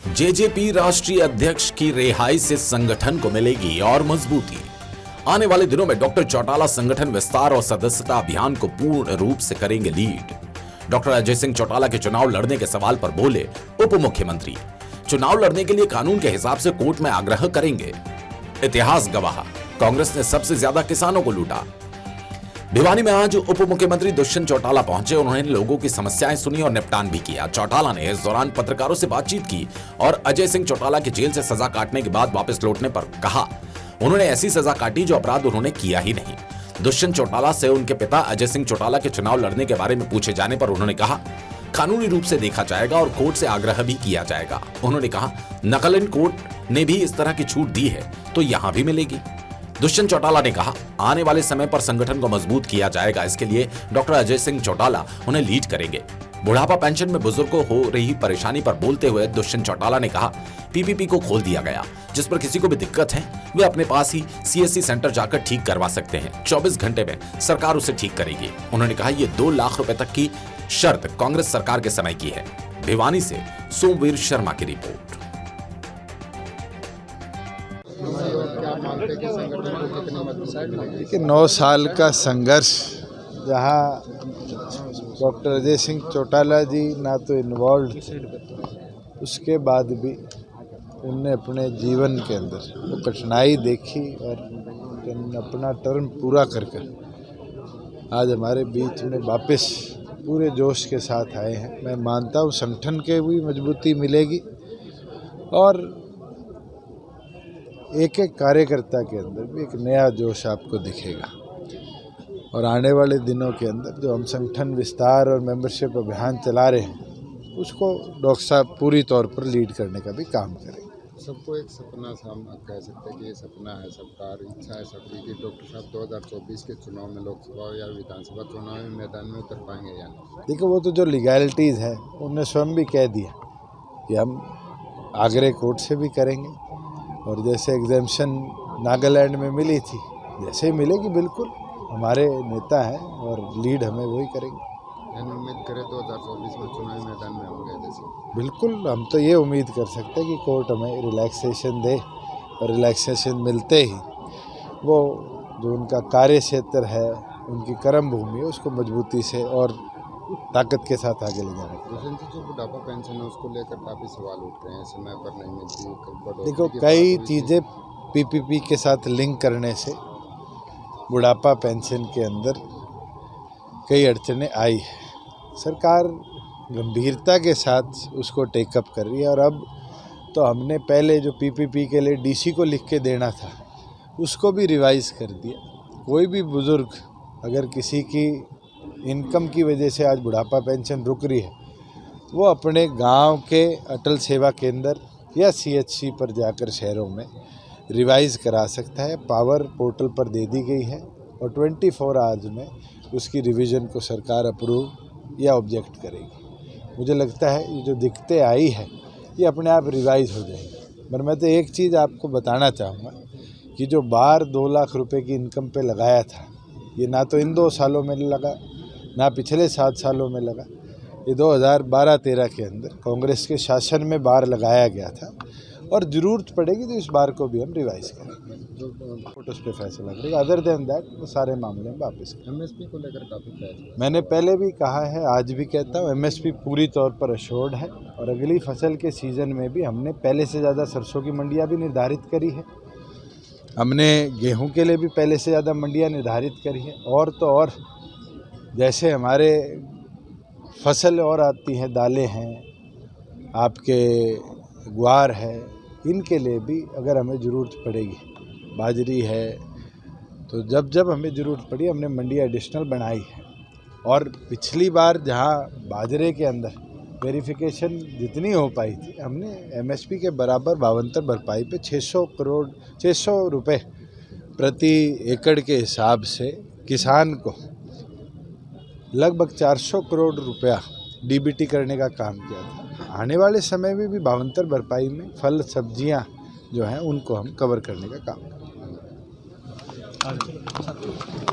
JJP राष्ट्रीय अध्यक्ष की रिहाई से संगठन को मिलेगी और मजबूती। आने वाले दिनों में डॉक्टर चौटाला संगठन विस्तार और सदस्यता अभियान को पूर्ण रूप से करेंगे लीड। डॉक्टर अजय सिंह चौटाला के चुनाव लड़ने के सवाल पर बोले उप मुख्यमंत्री, चुनाव लड़ने के लिए कानून के हिसाब से कोर्ट में आग्रह करेंगे। इतिहास गवाह, कांग्रेस ने सबसे ज्यादा किसानों को लूटा। भिवानी में आज उप मुख्यमंत्री दुष्यंत चौटाला पहुंचे। उन्होंने लोगों की समस्याएं सुनी और निपटान भी किया। चौटाला ने इस दौरान पत्रकारों से बातचीत की और अजय सिंह चौटाला के जेल से सजा काटने के बाद वापस लौटने पर कहा उन्होंने ऐसी सजा काटी जो अपराध उन्होंने किया ही नहीं। दुष्यंत चौटाला से उनके पिता अजय सिंह चौटाला के चुनाव लड़ने के बारे में पूछे जाने पर उन्होंने कहा कानूनी रूप से देखा जाएगा और कोर्ट से आग्रह भी किया जाएगा। उन्होंने कहा नकलन कोर्ट ने भी इस तरह की छूट दी है तो यहां भी मिलेगी। दुष्यंत चौटाला ने कहा आने वाले समय पर संगठन को मजबूत किया जाएगा। इसके लिए डॉक्टर अजय सिंह चौटाला उन्हें लीड करेंगे। बुढ़ापा पेंशन में बुजुर्गों को हो रही परेशानी पर बोलते हुए दुष्यंत चौटाला ने कहा पीपीपी को खोल दिया गया। जिस पर किसी को भी दिक्कत है वे अपने पास ही सीएससी सेंटर जाकर ठीक करवा सकते हैं। 24 घंटे में सरकार उसे ठीक करेगी। उन्होंने कहा ये 2 लाख रुपए तक की शर्त कांग्रेस सरकार के समय की है। भिवानी से सोमवीर शर्मा की रिपोर्ट। देखिए 9 साल का संघर्ष जहाँ डॉक्टर अजय सिंह चौटाला जी ना तो इन्वॉल्व थे, उसके बाद भी उनने अपने जीवन के अंदर वो कठिनाई देखी और अपना टर्म पूरा करके आज हमारे बीच में वापस पूरे जोश के साथ आए हैं। मैं मानता हूँ संगठन के भी मजबूती मिलेगी और एक एक कार्यकर्ता के अंदर भी एक नया जोश आपको दिखेगा। और आने वाले दिनों के अंदर जो हम संगठन विस्तार और मेंबरशिप अभियान चला रहे हैं उसको डॉक्टर साहब पूरी तौर पर लीड करने का भी काम करेंगे। सबको एक सपना कह सकते हैं कि ये सपना है सबका, इच्छा है सबकी कि डॉक्टर साहब 2024 के चुनाव में लोकसभा या विधानसभा चुनाव में मैदान में उतर पाएंगे या नहीं। देखो वो तो जो लीगैलिटीज़ है उन्होंने स्वयं भी कह दिया कि हम आगरे कोर्ट से भी करेंगे और जैसे एग्जेम्पशन नागालैंड में मिली थी जैसे ही मिलेगी बिल्कुल हमारे नेता हैं और लीड हमें वही करेंगे। उम्मीद करें 2024 में चुनावी मैदान में होंगे जैसे बिल्कुल हम तो ये उम्मीद कर सकते हैं कि कोर्ट हमें रिलैक्सेशन दे और रिलैक्सेशन मिलते ही वो जो उनका कार्य क्षेत्र है उनकी कर्म भूमि है उसको मजबूती से और ताकत के साथ आगे ले जाना। जो बुढ़ापा पेंशन है उसको लेकर काफ़ी सवाल उठ रहे हैं, समय पर नहीं मिलती। देखो कई चीज़ें पीपीपी के साथ लिंक करने से बुढ़ापा पेंशन के अंदर कई अड़चनें आई है। सरकार गंभीरता के साथ उसको टेकअप कर रही है और अब तो हमने पहले जो पीपीपी के लिए डीसी को लिख के देना था उसको भी रिवाइज़ कर दिया। कोई भी बुज़ुर्ग अगर किसी की इनकम की वजह से आज बुढ़ापा पेंशन रुक रही है वो अपने गांव के अटल सेवा केंद्र या सीएचसी पर जाकर शहरों में रिवाइज़ करा सकता है। पावर पोर्टल पर दे दी गई है और 24 आवर्स में उसकी रिवीजन को सरकार अप्रूव या ऑब्जेक्ट करेगी। मुझे लगता है ये जो दिक्कतें आई है ये अपने आप रिवाइज़ हो जाएगी। पर मैं तो एक चीज़ आपको बताना चाहूँगा कि जो बार 2 लाख रुपए की इनकम पे लगाया था ये ना तो इन 2 सालों में लगा ना पिछले 7 सालों में लगा। ये 2012-13 के अंदर कांग्रेस के शासन में बार लगाया गया था और ज़रूरत पड़ेगी तो इस बार को भी हम रिवाइज करेंगे। उस पर फैसला करेंगे। अदर देन दैट वो सारे मामले में वापस करेंगे। एमएसपी को लेकर काफ़ी फैसला मैंने पहले भी कहा है आज भी कहता हूँ एमएसपी पूरी तौर पर अश्योर्ड है और अगली फसल के सीज़न में भी हमने पहले से ज़्यादा सरसों की मंडियाँ भी निर्धारित करी है। हमने गेहूँ के लिए भी पहले से ज़्यादा मंडियाँ निर्धारित करी है और तो और जैसे हमारे फसल और आती हैं, दालें हैं, आपके ग्वार है, इनके लिए भी अगर हमें ज़रूरत पड़ेगी, बाजरी है, तो जब जब हमें ज़रूरत पड़ी हमने मंडी एडिशनल बनाई है। और पिछली बार जहां बाजरे के अंदर वेरिफिकेशन जितनी हो पाई थी हमने एमएसपी के बराबर भावांतर भरपाई पे 600 रुपये प्रति एकड़ के हिसाब से किसान को लगभग 400 करोड़ रुपया डीबीटी करने का काम किया था। आने वाले समय में भी भावांतर भरपाई में फल सब्जियां जो हैं उनको हम कवर करने का काम करेंगे।